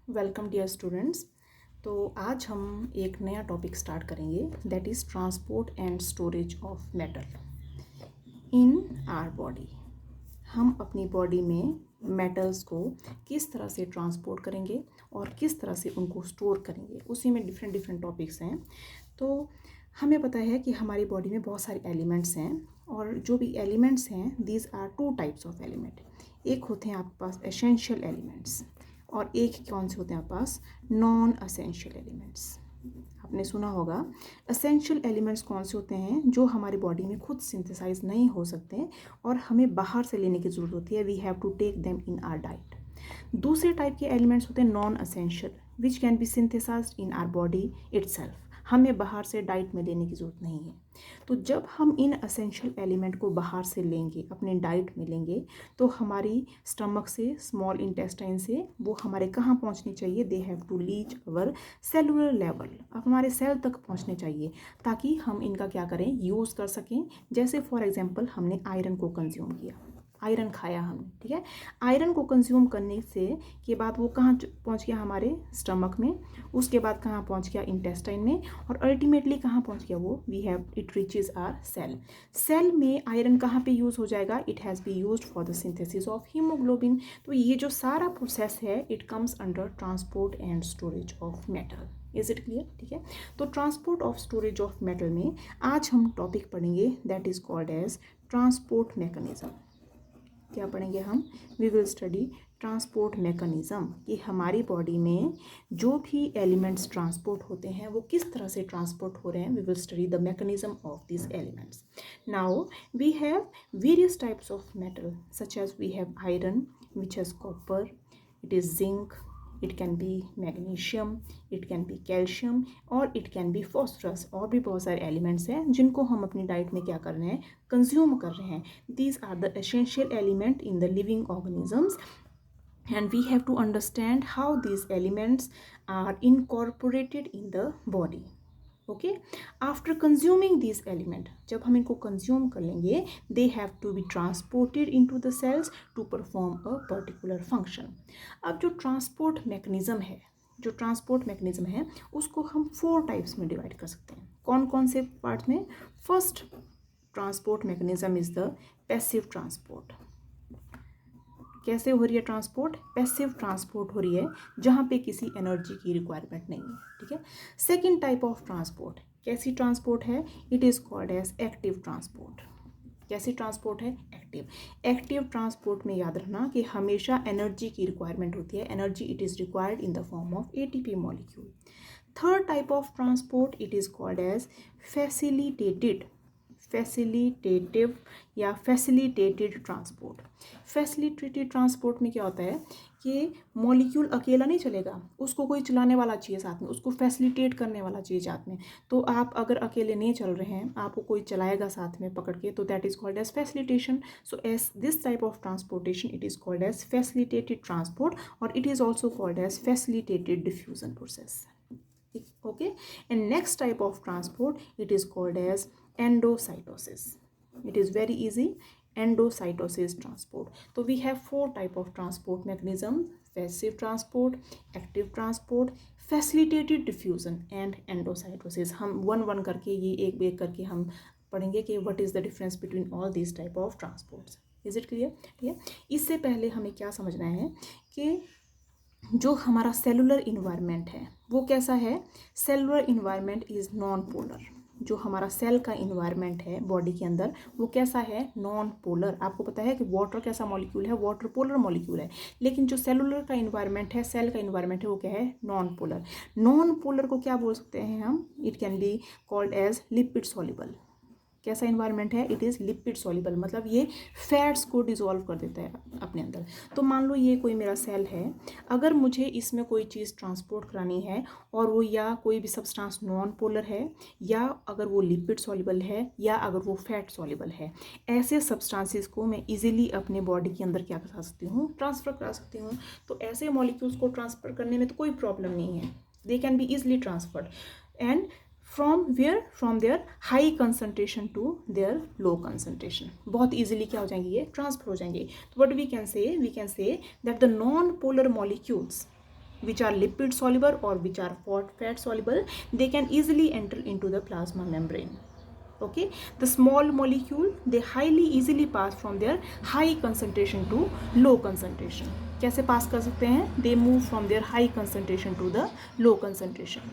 Welcome dear students. तो आज हम एक नया टॉपिक स्टार्ट करेंगे, that is transport and storage of metal in our body. हम अपनी बॉडी में मेटल्स को किस तरह से ट्रांसपोर्ट करेंगे और किस तरह से उनको स्टोर करेंगे, उसी में डिफरेंट डिफरेंट टॉपिक्स हैं। तो हमें पता है कि हमारी बॉडी में बहुत सारे एलिमेंट्स हैं, और जो भी एलिमेंट्स हैं these are two types of element. एक होते हैं आपके पास एसेंशियल एलिमेंट्स और एक कौन से होते हैं आपके पास नॉन असेंशियल एलिमेंट्स। आपने सुना होगा असेंशियल एलिमेंट्स कौन से होते हैं, जो हमारी बॉडी में खुद सिंथेसाइज नहीं हो सकते और हमें बाहर से लेने की ज़रूरत होती है, we have to take them in our diet. दूसरे टाइप के एलिमेंट्स होते हैं non essential, which can be synthesized in our body itself, हमें बाहर से डाइट में लेने की ज़रूरत नहीं है। तो जब हम इन असेंशियल एलिमेंट को बाहर से लेंगे, अपने डाइट में लेंगे, तो हमारी स्टमक से, स्मॉल इंटेस्टाइन से वो हमारे कहाँ पहुँचनी चाहिए, they have to reach our cellular level, हमारे सेल तक पहुँचने चाहिए, ताकि हम इनका क्या करें, यूज़ कर सकें। जैसे फॉर एग्जांपल हमने आयरन को कंज्यूम किया, आयरन खाया हमने, ठीक है। आयरन को कंज्यूम करने से के बाद वो कहाँ पहुँच गया, हमारे स्टमक में, उसके बाद कहाँ पहुँच गया, इंटेस्टाइन में, और अल्टीमेटली कहाँ पहुँच गया वो, we have it reaches our cell. Cell में आयरन कहाँ पे यूज़ हो जाएगा, it has be used for the synthesis of haemoglobin. तो ये जो सारा प्रोसेस है, it comes under transport and storage of metal. Is it clear? ठीक है। तो transport of storage of metal में आज हम टॉपिक पढ़ेंगे, that is called as transport mechanism. क्या पढ़ेंगे हम? We will study transport mechanism, कि हमारी बॉडी में जो भी एलिमेंट्स ट्रांसपोर्ट होते हैं वो किस तरह से ट्रांसपोर्ट हो रहे हैं। We will study the mechanism of this elements. Now we have various types of metal, such as we have iron which has copper, it is zinc, it can be magnesium, it can be calcium, और it can be phosphorus. और भी बहुत सारे elements हैं जिनको हम अपनी diet में क्या कर रहे हैं, कंज्यूम कर रहे हैं। These are the essential element in the living organisms, and we have to understand how these elements are incorporated in the body. Okay, after consuming this element, जब हम इनको कंज्यूम कर लेंगे, they have to be transported into the cells to perform a particular function. अब जो transport mechanism है उसको हम 4 टाइप्स में डिवाइड कर सकते हैं। कौन कौन से पार्ट में? First transport mechanism is the passive transport. कैसे हो रही है ट्रांसपोर्ट? पैसिव ट्रांसपोर्ट हो रही है, जहाँ पे किसी एनर्जी की रिक्वायरमेंट नहीं है, ठीक है। सेकेंड टाइप ऑफ ट्रांसपोर्ट कैसी ट्रांसपोर्ट है? It is called as active transport. कैसी ट्रांसपोर्ट है? एक्टिव। एक्टिव ट्रांसपोर्ट में याद रखना कि हमेशा एनर्जी की रिक्वायरमेंट होती है। Energy it is required in the form of ATP molecule. Third type of transport it is called as facilitative या फैसिलिटेटेड ट्रांसपोर्ट। फैसिलिटेटेड ट्रांसपोर्ट में क्या होता है कि मॉलिक्यूल अकेला नहीं चलेगा, उसको कोई चलाने वाला चाहिए साथ में, उसको फैसिलिटेट करने वाला चाहिए साथ में। तो आप अगर अकेले नहीं चल रहे हैं, आपको कोई चलाएगा साथ में पकड़ के, तो that is called as facilitation. So as this type of transportation it is called as facilitated transport, और it is also called as facilitated diffusion process. Okay, and next type of transport it is called as endocytosis. It is very easy, endocytosis transport. So we have 4 type of transport mechanism: passive transport, active transport, facilitated diffusion and endocytosis. हम one करके ये एक करके हम पढ़ेंगे कि what is the difference between all these type of transports. Is it clear? ठीक है। इससे पहले हमें क्या समझना है कि जो हमारा सेलुलर इन्वायरमेंट है वो कैसा है? Cellular environment is non polar. जो हमारा सेल का इन्वायरमेंट है बॉडी के अंदर वो कैसा है? Non polar. आपको पता है कि वाटर कैसा मॉलिक्यूल है? वाटर पोलर मॉलिक्यूल है। लेकिन जो सेलुलर का इन्वायरमेंट है, सेल का इन्वायरमेंट है, वो क्या है? Non polar. नॉन पोलर को क्या बोल सकते हैं हम? It can be called as lipid soluble. कैसा इन्वायरमेंट है? इट इज़ लिपिड सॉल्युबल, मतलब ये फैट्स को डिसॉल्व कर देता है अपने अंदर। तो मान लो ये कोई मेरा सेल है, अगर मुझे इसमें कोई चीज़ ट्रांसपोर्ट करानी है और वो या कोई भी सब्सटेंस नॉन पोलर है, या अगर वो लिपिड सॉल्युबल है, या अगर वो फैट सॉल्युबल है, ऐसे सब्सटेंसेस को मैं इजीली अपने बॉडी के अंदर क्या करा सकती हूँ? ट्रांसफ़र करा सकती हूँ। तो ऐसे मॉलिक्यूल्स को ट्रांसफ़र करने में तो कोई प्रॉब्लम नहीं है, they can be easily transferred. And from their high concentration to their low concentration, बहुत ईजिली क्या हो जाएंगे? ये ट्रांसफर हो जाएंगे। तो what we can say that the non polar molecules which are lipid soluble or which are fat soluble, they can easily enter into the plasma membrane. Okay, the small molecule, they highly easily pass from their high concentration to low concentration. कैसे पास कर सकते हैं? They move from their high concentration to the low concentration.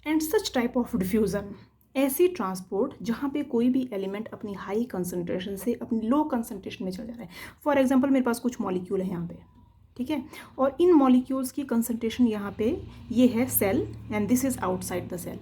And such type of diffusion, ऐसी transport जहाँ पे कोई भी element अपनी हाई कंसनट्रेशन से अपनी लो कंसनट्रेशन में चल जा रहा है. फॉर एग्जांपल मेरे पास कुछ मॉलिक्यूल है यहाँ पे, ठीक है, और इन मॉलिक्यूल्स की कंसनट्रेशन यहाँ पे ये है cell and this is outside the cell.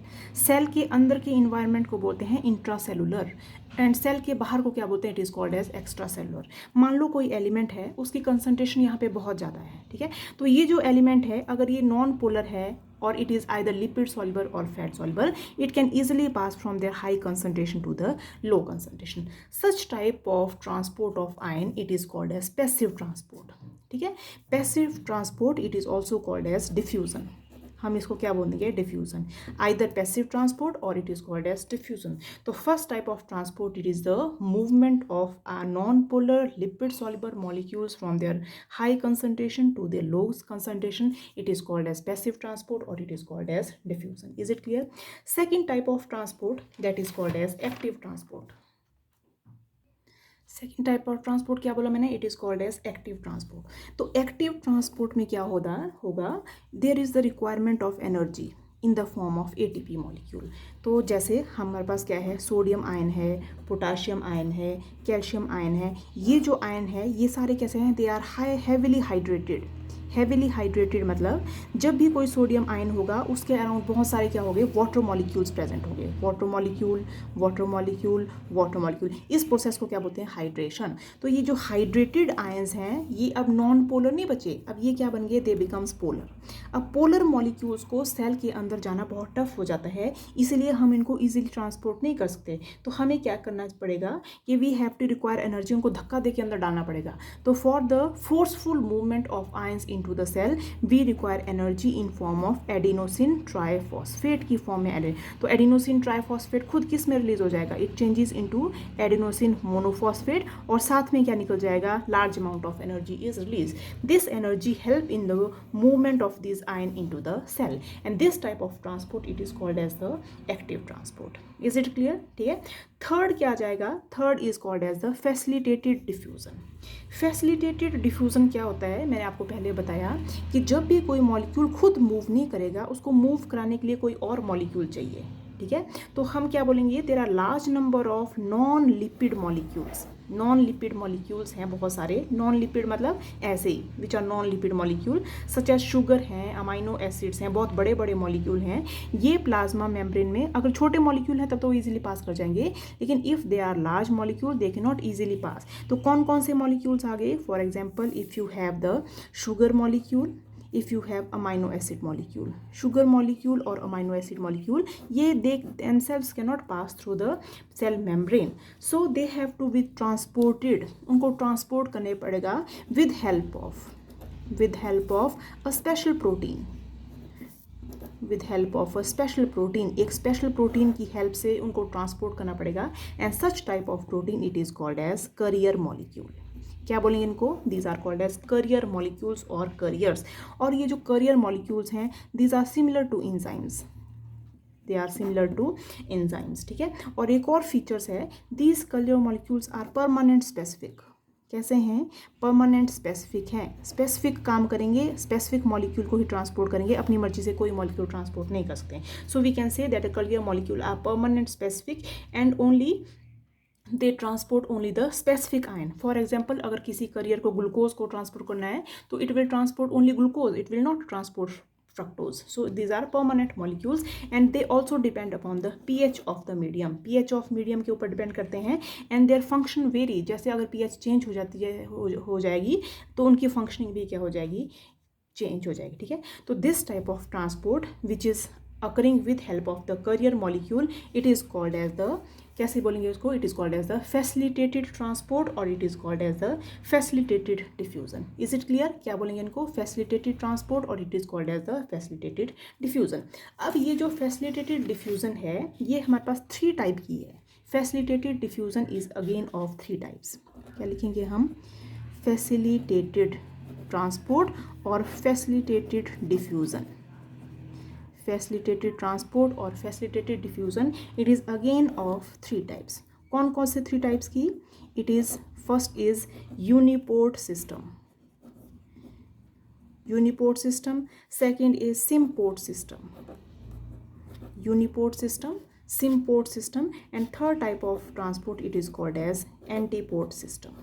Cell के अंदर के इन्वायरमेंट को बोलते हैं इंट्रासेलुलर एंड सेल के बाहर को क्या बोलते हैं? It is called as extra cellular. मान लो कोई एलिमेंट है, उसकी कंसनट्रेशन यहाँ पे बहुत ज़्यादा है, ठीक है, तो ये जो एलिमेंट है अगर ये नॉन पोलर है or it is either lipid soluble or fat soluble, it can easily pass from their high concentration to the low concentration. Such type of transport of ion, it is called as passive transport. ठीक है, passive transport it is also called as diffusion. हम इसको क्या बोलेंगे? Diffusion. Either passive transport और it is called as diffusion. तो first type of transport it is the movement of non polar lipid soluble molecules from their high concentration to their low concentration. It is called as passive transport और it is called as diffusion. Is it clear? Second type of transport that is called as active transport. Second type of transport क्या बोला मैंने? It is called as active transport. तो active transport में क्या होगा? There is the requirement of energy in the form of ATP molecule. तो जैसे हमारे पास क्या है? सोडियम आयन है, पोटाशियम आयन है, कैल्शियम आयन है. ये जो आयन है ये सारे कैसे हैं? They are heavily hydrated. Heavily hydrated मतलब जब भी कोई सोडियम आयन होगा उसके अराउंड बहुत सारे क्या होंगे? वाटर मॉलिक्यूल्स प्रेजेंट होंगे. Water molecule, water molecule, water molecule. इस प्रोसेस को क्या बोलते हैं? हाइड्रेशन. तो ये जो हाइड्रेटेड आयंस हैं ये अब नॉन पोलर नहीं बचे, अब ये क्या बन गए? दे बिकम्स पोलर. अब पोलर मॉलिक्यूल्स को सेल के अंदर जाना बहुत टफ हो जाता है, इसीलिए हम इनको ईजिली ट्रांसपोर्ट नहीं कर सकते. तो हमें क्या करना पड़ेगा कि we have to require energy, उनको धक्का दे के अंदर डालना पड़ेगा. तो for the forceful movement of ions to the cell we require energy in form of adenosine triphosphate की फॉर्म में एड. तो एडिनोसिन ट्राइफॉस्फेट खुद किस में रिलीज हो जाएगा? It changes into adenosine monophosphate और साथ में क्या निकल जाएगा? Large amount of energy is release. This energy help in the movement of this ion into the cell and this type of transport it is called as the active transport. Is it clear? ठीक है. Third क्या आ जाएगा? Third is called as the facilitated diffusion. Facilitated diffusion क्या होता है? मैंने आपको पहले बताया कि जब भी कोई मॉलिक्यूल खुद मूव नहीं करेगा उसको मूव कराने के लिए कोई और मॉलिक्यूल चाहिए. ठीक है, तो हम क्या बोलेंगे? There are large number of non lipid molecules. Non lipid molecules हैं बहुत सारे. नॉन लिपिड मतलब ऐसे ही which are non lipid molecule such as sugar हैं, अमाइनो एसिड्स हैं, बहुत बड़े बड़े मॉलिक्यूल हैं. ये प्लाज्मा मेम्ब्रेन में अगर छोटे मॉलिक्यूल हैं तब तो ईजिली पास कर जाएंगे, लेकिन if they are large molecule they can not easily pass. तो कौन कौन से मॉलिक्यूल्स आ गए? For example if you have the sugar molecule, if you have amino acid molecule, sugar molecule or amino acid molecule, ये they themselves cannot pass through the cell membrane, so they have to be transported. उनको transport करने पड़ेगा with help of a special protein. with help of a special protein, एक special protein की help से उनको transport करना पड़ेगा and such type of protein it is called as carrier molecule. क्या बोलेंगे इनको? These are called as carrier molecules or carriers. और ये जो करियर मॉलिक्यूल्स हैं these are similar to enzymes. They are similar to enzymes. ठीक है, और एक और फीचर्स है, these carrier molecules are permanent specific. कैसे हैं? परमानेंट स्पेसिफिक हैं. स्पेसिफिक काम करेंगे, स्पेसिफिक मॉलिक्यूल को ही ट्रांसपोर्ट करेंगे, अपनी मर्जी से कोई मॉलिक्यूल ट्रांसपोर्ट नहीं कर सकते. So we can say that a carrier molecule are permanent specific and only they transport only the specific ion. For example अगर किसी करियर को ग्लूकोज को ट्रांसपोर्ट करना है तो it will transport only glucose, it will not transport fructose. So these are permanent molecules and they also depend upon the pH of the medium. pH of medium के ऊपर depend करते हैं and their function vary. जैसे अगर pH change हो जाती है हो जाएगी तो उनकी फंक्शनिंग भी क्या हो जाएगी? चेंज हो जाएगी. ठीक है, तो this type of transport which is occurring with help of the carrier molecule it is called as the, कैसे बोलेंगे उसको? It is called as the facilitated transport और it is called as the facilitated diffusion. Is it clear? क्या बोलेंगे इनको? Facilitated transport और it is called as the facilitated diffusion. अब ये जो फैसिलिटेटेड डिफ्यूजन है ये हमारे पास 3 टाइप की है. Facilitated diffusion is again of 3 types. क्या लिखेंगे हम? Facilitated transport or facilitated diffusion. Facilitated transport or facilitated diffusion, it is again of three types. कौन कौन से three types की? It is first is uniport system. Uniport system. Second is symport system. Uniport system, symport system, and third type of transport it is called as antiport system.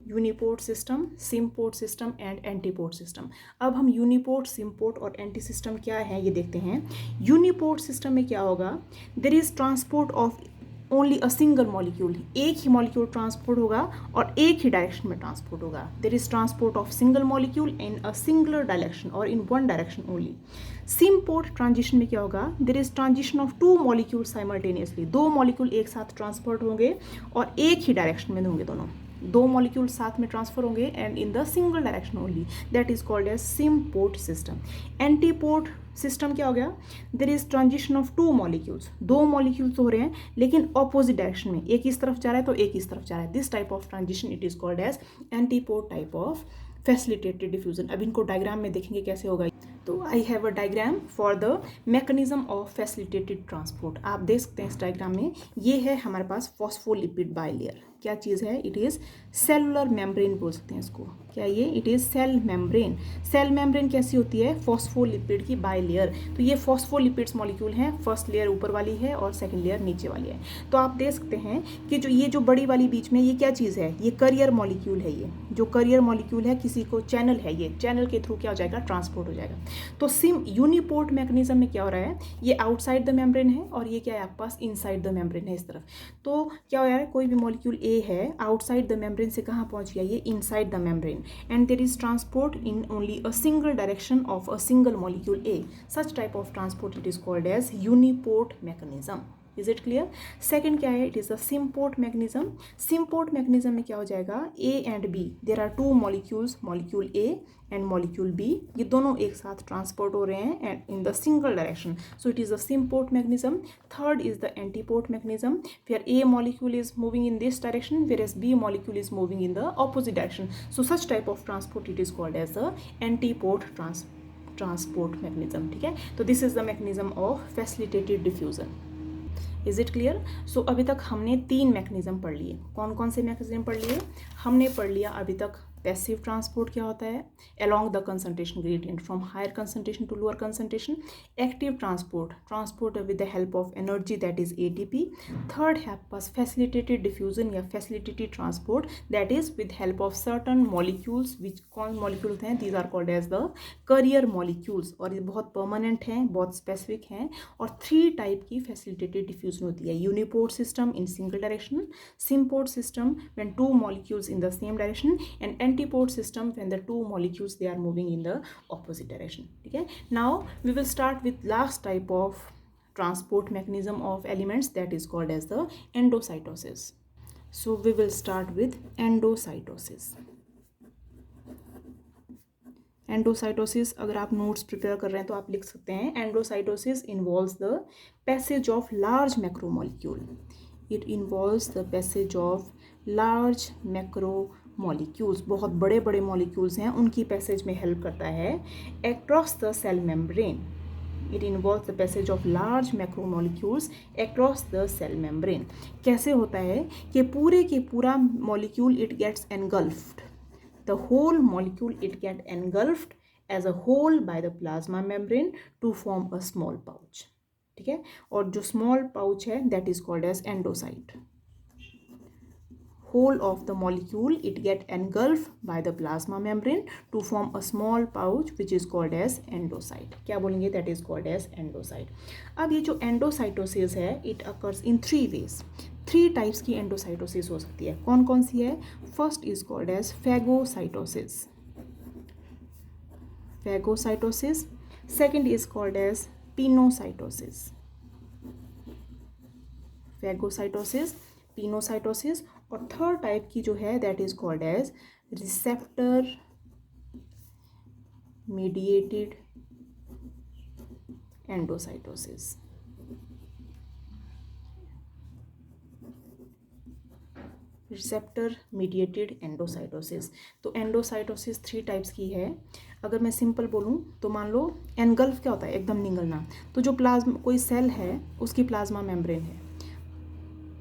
Uniport system, symport system and antiport system. अब हम uniport, symport और anti system क्या है ये देखते हैं. Uniport system में क्या होगा? There is transport of only a single molecule. एक ही मॉलिक्यूल ट्रांसपोर्ट होगा और एक ही डायरेक्शन में ट्रांसपोर्ट होगा. There is transport of single molecule in a singular direction और in one direction only. Symport transition में क्या होगा? There is transition of two molecule simultaneously. दो मॉलिक्यूल एक साथ ट्रांसपोर्ट होंगे और एक ही डायरेक्शन में होंगे. दोनों दो मॉलिक्यूल साथ में ट्रांसफर होंगे and in the single direction only. That is called as symport system. Antiport system क्या हो गया? There is transition of two molecules. दो मॉलिक्यूल्स हो रहे हैं लेकिन ऑपोजिट डायरेक्शन में. एक इस तरफ जा रहा है तो एक इस तरफ जा रहा है. This type of transition it is called as antiport type of facilitated diffusion. अब इनको डायग्राम में देखेंगे कैसे होगा. तो I have a diagram for the mechanism of facilitated transport. आप देख सकते हैं इस डायग्राम में. ये है हमारे पास फॉस्फोलिपिड बाइलेयर. क्या चीज़ है? इट इज़ सेलुलर मेम्ब्रेन बोल सकते हैं इसको. क्या ये? It is cell membrane. Cell membrane कैसी होती है? फॉस्फोलिपिड की बाइलेयर. तो ये फॉस्फोलिपिड्स मॉलिक्यूल हैं. फर्स्ट लेयर ऊपर वाली है और सेकंड लेयर नीचे वाली है. तो आप देख सकते हैं कि जो बड़ी वाली बीच में ये क्या चीज़ है? ये करियर मॉलिक्यूल है. ये जो करियर मॉलिक्यूल है किसी को चैनल है. ये चैनल के थ्रू क्या हो जाएगा? ट्रांसपोर्ट हो जाएगा. तो यूनिपोर्ट मैकेनिज्म में क्या हो रहा है? ये आउटसाइड द मेम्ब्रेन है और ये क्या है आपके पास? इनसाइड द मेम्ब्रेन है इस तरफ. तो क्या हो रहा है? कोई भी मॉलिक्यूल ए है आउटसाइड द मेम्ब्रेन से कहाँ पहुंच गया? ये inside the membrane and there is transport in only a single direction of a single molecule A. Such type of transport it is called as uniport mechanism. Is it clear? Second क्या है? It is a symport mechanism. Symport mechanism में क्या हो जाएगा? A and B, there are two molecules, molecule A and molecule B. ये दोनों एक साथ ट्रांसपोर्ट हो रहे हैं and in the single direction. So it is a symport mechanism. Third is the antiport mechanism, where A molecule is moving in this direction whereas B molecule is moving in the opposite direction. So such type of transport it is called as the antiport transport mechanism. ठीक है. तो this is the mechanism of facilitated diffusion. Is it clear? So अभी तक हमने 3 mechanism पढ़ लिए. कौन कौन से मैकेनिज्म पढ़ लिए? हमने पढ़ लिया अभी तक पैसिव ट्रांसपोर्ट क्या होता है along the concentration gradient from higher concentration to lower concentration. Active transport, transport with the help of energy, that is ATP. Third है आपके पास facilitated diffusion या facilitated transport, that is with help of certain molecules. which कौन molecule होते हैं? These are called as the carrier molecules और ये बहुत permanent हैं, बहुत specific हैं. और 3 टाइप की facilitated diffusion होती है. Uniport system in single direction, symport system when 2 molecules in the same direction, and antiport system when the 2 molecules they are moving in the opposite direction. ठीक है. Now we will start with last type of transport mechanism of elements, that is called as the endocytosis. So we will start with endocytosis. Endocytosis अगर आप notes prepare कर रहे हैं तो आप लिख सकते हैं. Endocytosis involves the passage of large macromolecule. It involves the passage of large macromolecules. बहुत बड़े बड़े मॉलिक्यूल्स हैं उनकी पैसेज में हेल्प करता है across the cell membrane. It involves the passage of large macromolecules across the cell membrane. कैसे होता है कि पूरे के पूरा molecule it gets engulfed. The whole molecule it get engulfed as a whole by the plasma membrane to form a small pouch. ठीक है. और जो small pouch है that is called as endocyte. Whole of the molecule it get engulfed by the plasma membrane to form a small pouch which is called as endocyte. क्या बोलेंगे? That is called as endocyte. अब ये जो endocytosis है it occurs in 3 ways. 3 types की endocytosis हो सकती है. कौन कौन सी है? First is called as phagocytosis. Phagocytosis. Second is called as pinocytosis. Phagocytosis, pinocytosis. और थर्ड टाइप की जो है that is called as receptor mediated endocytosis. Receptor mediated endocytosis. तो एंडोसाइटोसिस 3 टाइप्स की है। अगर मैं सिंपल बोलूँ तो मान लो एनगल्फ क्या होता है, एकदम निगलना। तो जो प्लाज्मा कोई सेल है उसकी प्लाज्मा मेम्ब्रेन है।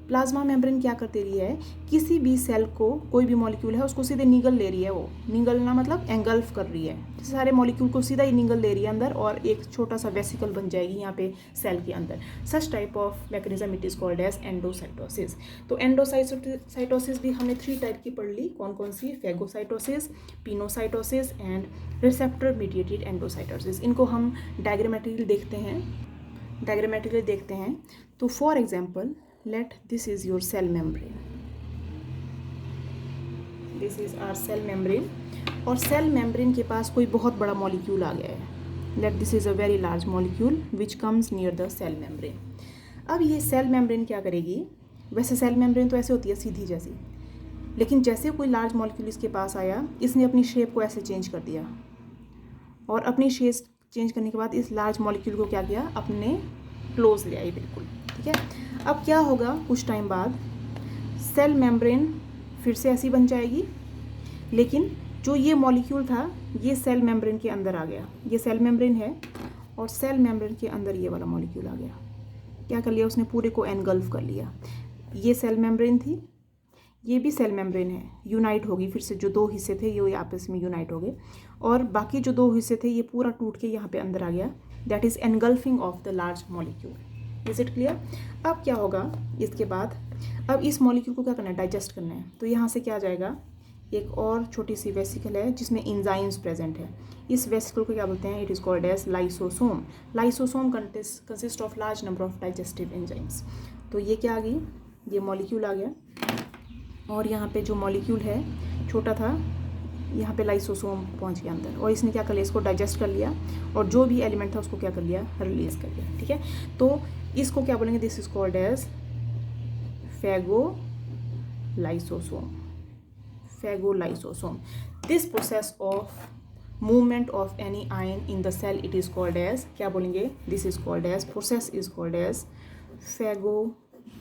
प्लाज्मा मेम्ब्रेन क्या करती रही है, किसी भी सेल को, कोई भी मॉलिक्यूल है उसको सीधे निगल ले रही है। वो निगलना मतलब एंगल्फ कर रही है, सारे मॉलिक्यूल को सीधा ही निगल ले रही है अंदर, और एक छोटा सा वेसिकल बन जाएगी यहाँ पे सेल के अंदर। Such type of mechanism it is called as endocytosis. तो एंडोसाइटोसिस भी हमने 3 टाइप की पढ़ ली। कौन कौन सी? Phagocytosis, pinocytosis and receptor mediated endocytosis. इनको हम डायग्रामेटिकली देखते हैं। तो for example, let this is your cell membrane, this is our cell membrane, और सेल मेम्ब्रेन के पास कोई बहुत बड़ा मॉलिक्यूल आ गया है। let this is a very large molecule which comes near the cell membrane। अब ये सेल मेम्ब्रेन क्या करेगी, वैसे सेल मेम्ब्रेन तो ऐसे होती है सीधी जैसी, लेकिन जैसे कोई लार्ज मॉलिक्यूल इसके पास आया, इसने अपनी शेप को ऐसे चेंज कर दिया, और अपनी शेप चेंज करने के बाद इस लार्ज मॉलिक्यूल को क्या किया, अपने क्लोज ले आई बिल्कुल। ठीक है, अब क्या होगा, कुछ टाइम बाद सेल मेम्ब्रेन फिर से ऐसी बन जाएगी, लेकिन जो ये मॉलिक्यूल था ये सेल मेम्ब्रेन के अंदर आ गया। ये सेल मेम्ब्रेन है और सेल मेम्ब्रेन के अंदर ये वाला मॉलिक्यूल आ गया। क्या कर लिया उसने, पूरे को एनगल्फ कर लिया। ये सेल मेम्ब्रेन थी, ये भी सेल मेम्ब्रेन है, यूनाइट होगी फिर से। जो 2 हिस्से थे ये आपस में यूनाइट हो गए, और बाकी जो 2 हिस्से थे ये पूरा टूट के यहाँ पे अंदर आ गया। That is engulfing of the large molecule. Is it clear? अब क्या होगा इसके बाद, अब इस मॉलिक्यूल को क्या करना है, डाइजेस्ट करना है। तो यहाँ से क्या आ जाएगा, एक और छोटी सी वेसिकल है जिसमें एंजाइम्स प्रेजेंट है। इस वेसिकल को क्या बोलते हैं, it is called as lysosome. Lysosome consist of large number of digestive enzymes. तो ये क्या आ गई, ये मॉलिक्यूल आ गया, और यहाँ पे जो मॉलिक्यूल है छोटा था, यहाँ पे लाइसोसोम पहुँच गया अंदर, और इसने क्या कर लिया, इसको डाइजेस्ट कर लिया, और जो भी एलिमेंट था उसको क्या कर लिया, रिलीज कर लिया। ठीक है, तो इसको क्या बोलेंगे, this is called as phagolysosome. Phagolysosome. This process of movement of any ion in the cell it is called as, क्या बोलेंगे, this is called as, process is called as phagocytosis.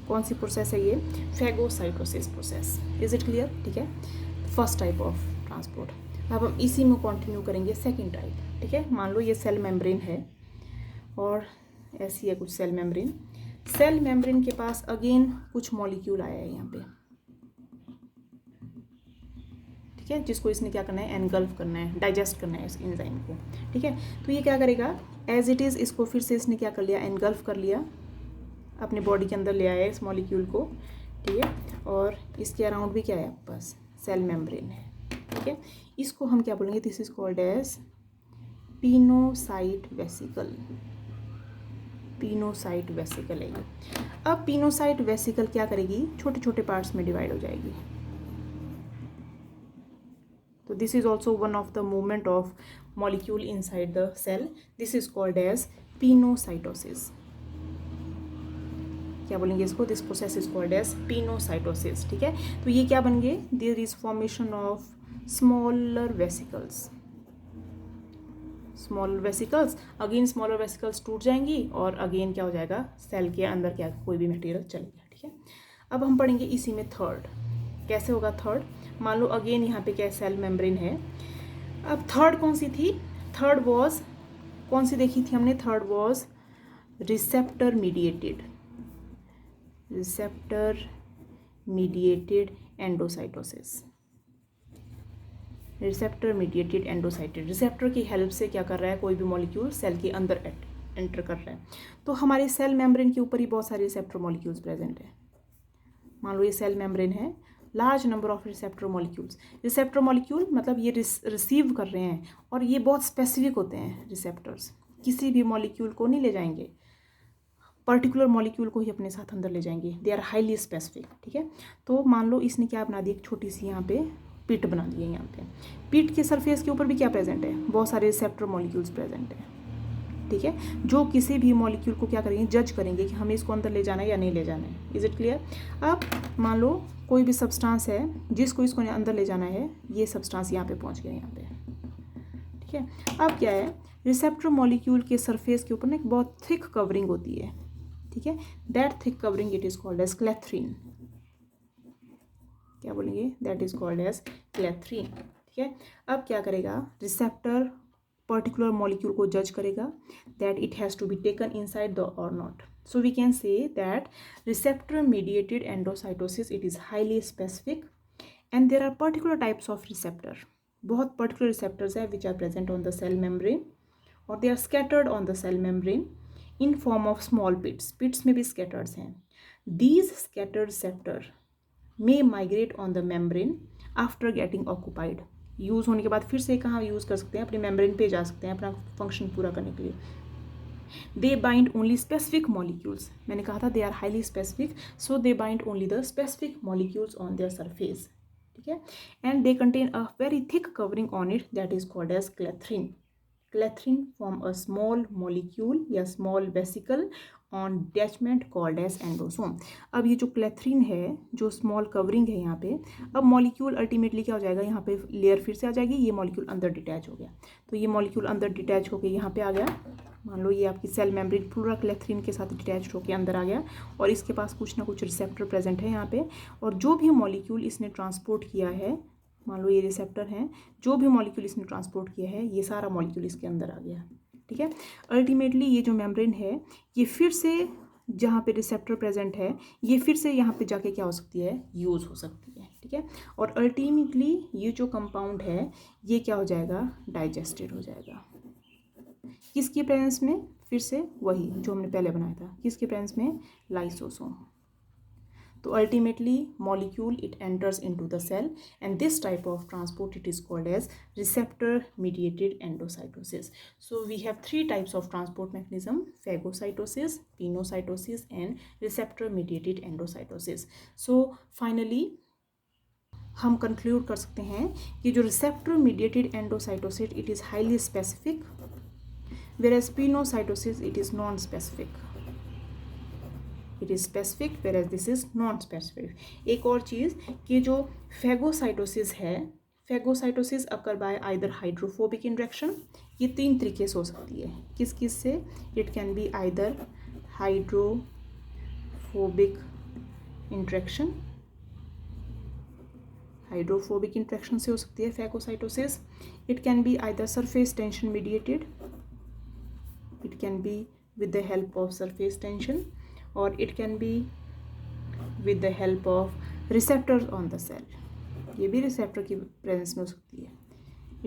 कौन सी प्रोसेस है ये, phagocytosis process. Is it clear? ठीक है, first type of transport. अब हम इसी में कंटिन्यू करेंगे सेकंड टाइप। ठीक है, मान लो ये सेल मेम्ब्रेन है और ऐसी है कुछ सेल मेम्ब्रेन। सेल मेम्ब्रेन के पास अगेन कुछ मॉलिक्यूल आया है यहाँ पे। ठीक है, जिसको इसने क्या करना है, एनगल्फ करना है, डाइजेस्ट करना है इस एंजाइम को। ठीक है, तो ये क्या करेगा, एज इट इज़ इसको फिर से इसने क्या कर लिया, एनगल्फ कर लिया, अपने बॉडी के अंदर ले आया इस मॉलिक्यूल को। ठीक है, और इसके अराउंड भी क्या है आपके पास, सेल मेम्ब्रेन है। ठीक है, इसको हम क्या बोलेंगे, this is called as pinocyte vesicle. Pinocyte vesicle है ये। अब पिनोसाइट वेसिकल क्या करेगी, छोटे छोटे पार्ट्स में डिवाइड हो जाएगी। तो this is also one of the movement of molecule inside the cell. This is called as pinocytosis. क्या बोलेंगे इसको, this process is called as pinocytosis. ठीक है, तो ये क्या बन गए, there is formation of smaller vesicles. Smaller vesicles, again smaller vesicles टूट जाएंगी, और अगेन क्या हो जाएगा, सेल के अंदर क्या कोई भी मटेरियल चल गया। ठीक है, अब हम पढ़ेंगे इसी में थर्ड, कैसे होगा थर्ड। मान लो अगेन यहाँ पे क्या सेल मेम्ब्रेन है। अब थर्ड कौन सी थी, थर्ड वॉज, कौन सी देखी थी हमने, third was receptor mediated, receptor mediated endocytosis. Receptor mediated endocytosed, receptor की हेल्प से क्या कर रहा है, कोई भी मॉलिक्यूल सेल के अंदर एंटर कर रहा है। तो हमारे सेल मेम्ब्रेन के ऊपर ही बहुत सारे रिसेप्टर मॉलिक्यूल्स प्रेजेंट है। मान लो ये सेल मेम्ब्रेन है, large number of receptor molecules. Receptor molecule मतलब ये रिसीव कर रहे हैं, और ये बहुत स्पेसिफिक होते हैं रिसेप्टर्स, किसी भी मॉलिक्यूल को नहीं ले जाएंगे, पर्टिकुलर मॉलिक्यूल को ही अपने साथ अंदर ले जाएंगे। They are highly specific. ठीक है, तो मान लो इसने क्या बना दी, एक छोटी सी यहाँ पे पिट बना दी है। यहाँ पे पिट के सरफेस के ऊपर भी क्या प्रेजेंट है, बहुत सारे रिसेप्टर मॉलिक्यूल्स प्रेजेंट है। ठीक है, जो किसी भी मॉलिक्यूल को क्या करेंगे, जज करेंगे कि हमें इसको अंदर ले जाना है या नहीं ले जाना है। Is it clear? अब मान लो कोई भी सब्सटेंस है जिसको इसको अंदर ले जाना है, ये सब्सटेंस यहाँ पे पहुँच गया यहाँ पे। ठीक है, अब क्या है, रिसेप्टर मॉलिक्यूल के सरफेस के ऊपर ना एक बहुत थिक कवरिंग होती है। ठीक है, that thick covering it is called as clathrin. क्या बोलेंगे, that is called as clathrin. ठीक है, अब क्या करेगा, रिसेप्टर पर्टिकुलर मॉलिक्यूल को जज करेगा that it has to be taken inside the और not. So we can say that receptor mediated endocytosis, it is highly specific and there are particular types of receptor. बहुत particular receptors है which are present on the cell membrane or they are scattered on the cell membrane in form of small pits. Pits में भी scattered हैं. These scattered receptor may migrate on the membrane after getting occupied. Use होने के बाद फिर से कहाँ use कर सकते हैं, अपने मेम्ब्रेन पे जा सकते हैं अपना फंक्शन पूरा करने के लिए. They bind only specific molecules. मैंने कहा था they are highly specific, so they bind only the specific molecules on their surface. ठीक है, and they contain a very thick covering on it that is called as clethrine. Clethrine form a small molecule या small vesicle on detachment called as endosome. अब ये जो क्लेथ्रीन है, जो small covering है यहाँ पे, अब मॉलिक्यूल अल्टीमेटली क्या हो जाएगा, यहाँ पे लेयर फिर से आ जाएगी, ये मॉलिक्यूल अंदर डिटैच हो गया. तो ये मॉलिक्यूल अंदर डिटैच होकर यहाँ पे आ गया. मान लो ये आपकी सेल मेम्ब्रेन पूरा क्लेथ्रीन के साथ डिटैच होकर अंदर आ गया और इसके पास कुछ ना कुछ रिसेप्टर प्रेजेंट है यहाँ पे, और जो भी मॉलिक्यूल इसने ट्रांसपोर्ट किया है, मान लो ये रिसेप्टर हैं, जो भी मॉलिक्यूल इसने ट्रांसपोर्ट किया है ये सारा मॉलिक्यूल इसके अंदर आ गया. ठीक है, अल्टीमेटली ये जो मेम्ब्रेन है ये फिर से जहाँ पे रिसेप्टर प्रेजेंट है ये फिर से यहाँ पे जाके क्या हो सकती है, यूज़ हो सकती है. ठीक है, और अल्टीमेटली ये जो कंपाउंड है ये क्या हो जाएगा, डाइजेस्टेड हो जाएगा. किसकी प्रेजेंस में, फिर से वही जो हमने पहले बनाया था, किसके प्रेजेंस में, लाइसोसोम. तो ultimately molecule it enters into the cell and this type of transport it is called as receptor mediated endocytosis. So we have 3 types of transport mechanism, phagocytosis, pinocytosis and receptor mediated endocytosis. So finally हम conclude कर सकते हैं कि जो receptor mediated endocytosis it is highly specific, whereas pinocytosis it is non-specific. It is specific whereas this is non-specific. एक और चीज़ कि जो फेगोसाइटोसिस है, phagocytosis occur by either hydrophobic interaction, ये 3 तरीके से हो सकती है. किस किस से, it can be either hydrophobic interaction, hydrophobic interaction से हो सकती है phagocytosis. It can be either surface tension mediated, it can be with the help of surface tension or it can be with the help of receptors on the cell. ये भी receptor की presence में हो सकती है.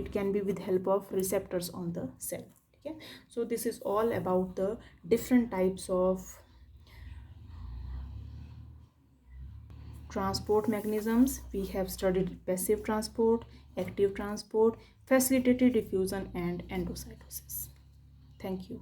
It can be with help of receptors on the cell. ठीक है, so this is all about the different types of transport mechanisms. We have studied passive transport, active transport, facilitated diffusion and endocytosis. Thank you.